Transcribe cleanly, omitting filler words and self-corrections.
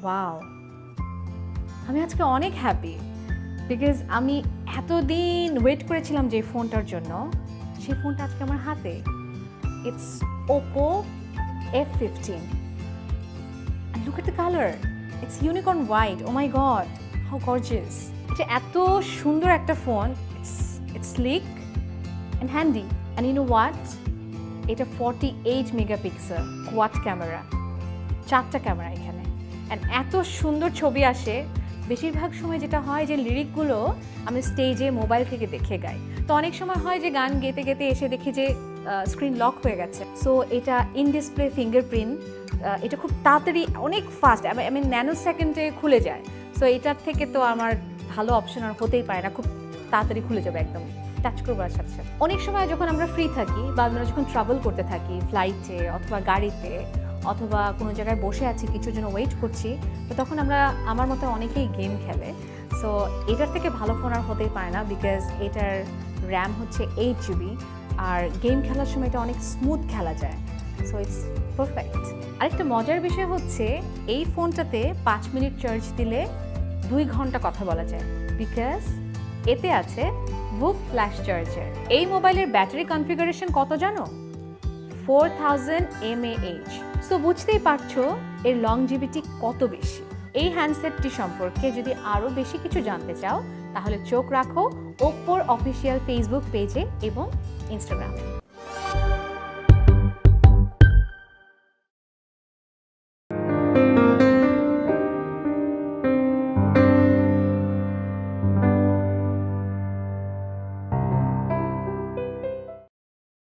Wow, আমি আজকে অনেক হ্যাপি বিকজ আমি এতদিন ওয়েট করেছিলাম যে ফোনটার জন্য, সেই ফোনটা আজকে আমার হাতে। It's OPPO F15 and look at the color, it's unicorn white. Oh my god, how gorgeous. এটা এত সুন্দর একটা phone, it's sleek and handy, and you know what, এটা 48 মেগাপিক্সেল কোয়াড ক্যামেরা, 4টা ক্যামেরা এখানে, অ্যান্ড এত সুন্দর ছবি আসে। বেশিরভাগ সময় যেটা হয় যে লিরিকগুলো আমি স্টেজে মোবাইল থেকে দেখে গাই, তো অনেক সময় হয় যে গান গেতে গেতে এসে দেখি যে স্ক্রিন লক হয়ে গেছে। সো এটা ইন ডিসপ্লে ফিঙ্গারপ্রিন্ট, এটা খুব তাড়াতাড়ি, অনেক ফাস্ট, আমি ন্যানো সেকেন্ডে খুলে যায়। সো এটার থেকে তো আমার ভালো অপশন আর হতেই পারে না, খুব তাড়াতাড়ি খুলে যাবে একদম টাচ করবার সাথে সাথে। অনেক সময় যখন আমরা ফ্রি থাকি বা আমরা যখন ট্রাভেল করতে থাকি ফ্লাইটে অথবা গাড়িতে অথবা কোনো জায়গায় বসে আছি কিছুর জন্য ওয়েট করছি, তো তখন আমার মতো অনেকেই গেম খেলে। সো এটার থেকে ভালো ফোন আর হতেই পারে না বিকজ এটার র্যাম হচ্ছে 8GB, আর গেম খেলার সময় এটা অনেক স্মুথ খেলা যায়। So it's perfect. আরেকটা মজার বিষয় হচ্ছে এই ফোনটাতে 5 মিনিট চার্জ দিলে 2 ঘন্টা কথা বলা যায় বিকজ এতে আছে বুক ফ্ল্যাশ চার্জার। এই মোবাইলের ব্যাটারি কনফিগারেশন কত জানো? 4000 mAh। সো বুঝতেই পারছো এর লংজিভিটি কত বেশি। এই হ্যান্ডসেটটি সম্পর্কে যদি আরও বেশি কিছু জানতে চাও তাহলে চোখ রাখো ওপ্পোর অফিসিয়াল ফেসবুক পেজে এবং ইনস্টাগ্রামে।